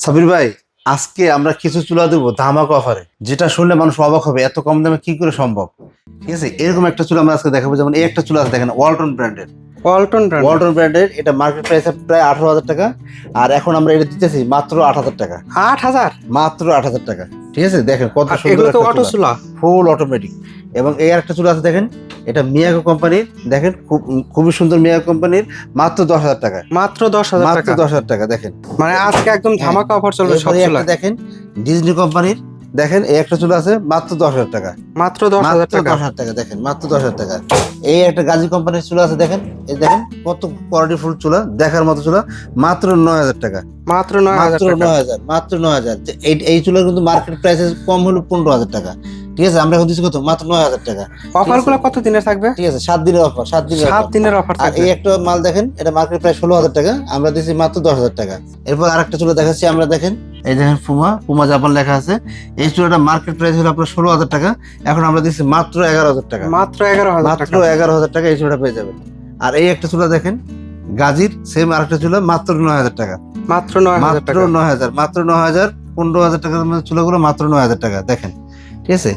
সাবির ভাই, আজকে আমরা কিছু চুলা দেবো ধামাকা অফারে, যেটা শুনলে মানুষ অবাক হবে এত কম দামে কি করে সম্ভব। ঠিক আছে, এরকম একটা চুলা আমরা আজকে দেখাবো। যেমন এই একটা চুলা আছে, দেখেন, ওয়ালটন ব্র্যান্ডের। ওয়ালটন ব্র্যান্ড। ওয়ালটন ব্র্যান্ডের, এটা মার্কেট প্রাইস প্রায় 18,000 টাকা, আর এখন আমরা এটা দিতেছি মাত্র 8,000 টাকা। 8,000? মাত্র 8,000 টাকা। ঠিক আছে, দেখেন কত সুন্দর এগুলো তো একটা অটো চুলা। Full automatic. এবং এই একটা চুলা আছে, দেখেন, এটা মিয়াকো কোম্পানির। দেখেন খুবই সুন্দর মিয়াকো কোম্পানির, মাত্র 10,000 টাকা। মাত্র 10,000 মাত্র টাকা। 10,000 টাকা। দেখেন, মানে আজকে একদম ধামাকা অফার চলবে সব এরপরে চুলা। একটা দেখেন ডিজনি কোম্পানির, দেখেন এই একটা চুলা আছে মাত্র 10,000 টাকা। মাত্র 10,000 টাকা। 10,000 টাকা, দেখেন মাত্র 10,000 টাকা। এই একটা গাজী কোম্পানির চুলা আছে, দেখেন, এই দেখেন কত কোয়ালিটিফুল চুলা, দেখার মতো চুলা, মাত্র 9,000 টাকা। মাত্র 9,000 মাত্র টাকা। 9,000, মাত্র 9,000। এই চুলার কিন্তু মার্কেট প্রাইস কম হলো 15,000 টাকা। ঠিক আছে, আমরা এখন দিচ্ছি কত? মাত্র 9,000 টাকা। অফার গুলো কত দিনের থাকবে? ঠিক আছে, 7 দিনের অফার, 7 দিনের 7 দিনের অফার আর থাকবে। এই একটা মাল দেখেন, এটা মার্কেট প্রাইস 16,000 টাকা, আমরা দিচ্ছি মাত্র 10,000 টাকা। এরপর আরেকটা চুলা দেখাচ্ছি আমরা, দেখেন, এই দেখেন পুমা জাপান লেখা আছে। এই চুলাটা মার্কেট প্রাইস হলো আপনার 16,000 টাকা, এখন আমরা দিচ্ছি মাত্র 11,000 টাকা। মাত্র 11,000 মাত্র টাকা। 11,000 টাকা এই চুলাটা পেয়ে যাবেন। আর এই একটা চুলা দেখেন, গাজীর সেম আরেকটা চুলা, মাত্র 9,000 টাকা। মাত্র 9,000 মাত্র টাকা। 9,000, মাত্র 9,000, 15,000 টাকার মধ্যে চুলাগুলো মাত্র 9,000 টাকা। দেখেন, ঠিক আছে।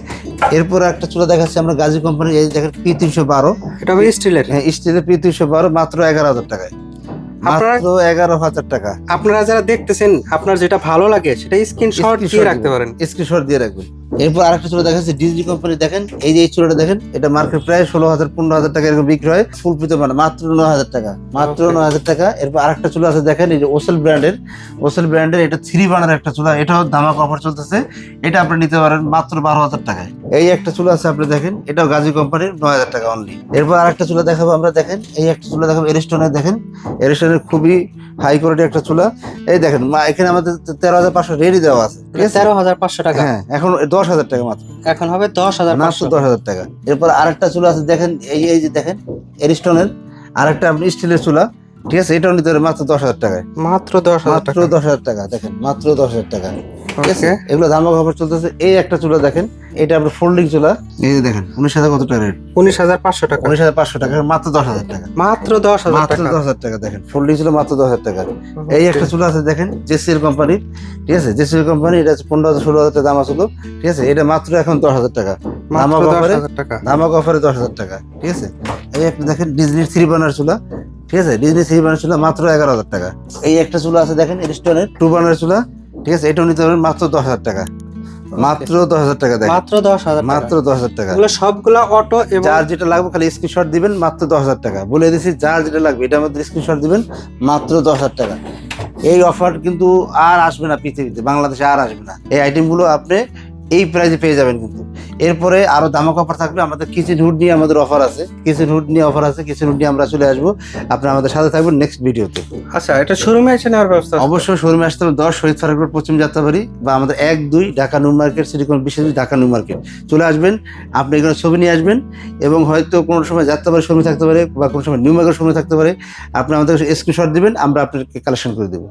এরপর একটা চুলা দেখাচ্ছি আমরা গাজী কোম্পানির, এই দেখেন P312। এটা হবে স্টিলের। হ্যাঁ, স্টিলের P312, মাত্র 11,000 টাকায়। আপনারা- মাত্র 11,000 টাকা। আপনারা যারা দেখতেছেন, আপনার যেটা ভালো লাগে সেটা স্ক্রিনশট দিয়ে রাখতে পারেন। স্ক্রিনশট দিয়ে রাখবেন। এরপর আরেকটা চুলা দেখাচ্ছি ডিজনি কোম্পানি, দেখেন, এই যে এই চুলাটা দেখেন, এটা মার্কেট প্রায় 16,000, 15,000 টাকা এরকম বিক্রি হয়। ফুল পিতে মানে মাত্র 9,000 টাকা, মাত্র Okay. 9,000 টাকা। এরপর আরেকটা চুলা আছে, দেখেন, এই যে ওসেল ব্র্যান্ডের, এটা 3 বার্নার একটা চুলা, এটাও ধামাকা অফার চলতেছে। এটা আপনি নিতে পারেন মাত্র 12,000 টাকায়। এই একটা চুলা আছে, আপনি দেখেন, এটাও গাজী কোম্পানির, 9,000 টাকা অনলি। এরপর আরেকটা চুলা দেখাবো আমরা, দেখেন, এই একটা চুলা দেখাবো এরিস্টনের, দেখেন, এরিস্টনের খুবই হাই কোয়ালিটি একটা চুলা। এই দেখেন, এখানে আমাদের 13,500 রেডি দেওয়া আছে। ঠিক আছে, 13,500 টাকা। হ্যাঁ, এখন 10,000 টাকা মাত্র, এখন হবে মাত্র 10,500। 10,000 টাকা। এরপর আরেকটা চুলা আছে, দেখেন, এই যে দেখেন, এরিস্টনের আরেকটা আপনি স্টিলের চুলা। ঠিক আছে, এটাও নিতে পারেন মাত্র 10,000 টাকায়। মাত্র 10,000 মাত্র টাকা। 10,000 টাকা, দেখেন, মাত্র 10,000 টাকা। ঠিক আছে, Okay. এগুলো ধামাকা অফার চলতেছে। এই একটা চুলা দেখেন, এটা আপনার ফোল্ডিং চুলা, এই যে দেখেন, 19,000 কত টাকা রেট? 19,500 টাকা। 19,500 টাকা, মাত্র 10,000 টাকা। মাত্র 10,000 মাত্র টাকা। 10,000 টাকা, দেখেন, ফোল্ডিং ছিল মাত্র 10,000 টাকা। এই একটা চুলা আছে, দেখেন, জেসিএল কোম্পানির। ঠিক আছে, জেসিএল কোম্পানি, এটা 15,000, 16,000 টাকা দাম আসলো। ঠিক আছে, এটা মাত্র এখন 10,000 টাকা। মাত্র ধামাকা অফারে, 10,000 টাকা। ধামাকা অফারে 10,000 টাকা। ঠিক আছে, এই একটা দেখেন ডিজনির 3 বার্নার চুলা। ঠিক আছে, ডিজনি 3 বার্নার চুলা, মাত্র 11,000 টাকা। এই একটা চুলা আছে, দেখেন, এরিস্টনের 2 বার্নার চুলা। ঠিক আছে, এটাও নিতে পারবেন মাত্র 10,000 টাকা। মাত্র 10,000 টাকা, দেখেন, মাত্র 10,000 টাকা। মাত্র 10,000 টাকা। এগুলো সবগুলা অটো এবং যার যেটা লাগবে খালি স্ক্রিনশট দিবেন, মাত্র 10,000 টাকা। বলে দিছি, যার যেটা লাগবে এটার মধ্যে স্ক্রিনশট দিবেন, মাত্র 10,000 টাকা। এই অফার কিন্তু আর আসবে না পৃথিবীতে, বাংলাদেশে আর আসবে না। এই আইটেমগুলো আপনি এই প্রাইসে পেয়ে যাবেন। কিন্তু এরপরে আরো দামাক অফার থাকবে। আমাদের কিচেন হুড নিয়ে আমাদের অফার আছে, কিচেন হুড নিয়ে আমরা চলে আসবো। আপনি আমাদের সাথে থাকবেন নেক্সট ভিডিওতে। আচ্ছা, এটা শোরুমে এসে নেওয়ার ব্যবস্থা আছে? অবশ্যই শোরুমে আসতে হবে, 10 শহীদ ফারুক রোড, পশ্চিম যাত্রাবাড়ি, বা আমাদের 1-2 ঢাকা নিউ মার্কেট, সিটিকন বিশেষ ঢাকা নিউ মার্কেট চলে আসবেন। আপনি এখানে ছবি নিয়ে আসবেন, এবং হয়তো কোনো সময় যাত্রাবাড়ি শোরুমে থাকতে পারে, বা কোনো সময় নিউ মার্কেট শোরুমে থাকতে পারে। আপনি আমাদের স্ক্রিনশট দিবেন, আমরা আপনাকে কালেকশন করে দেবো।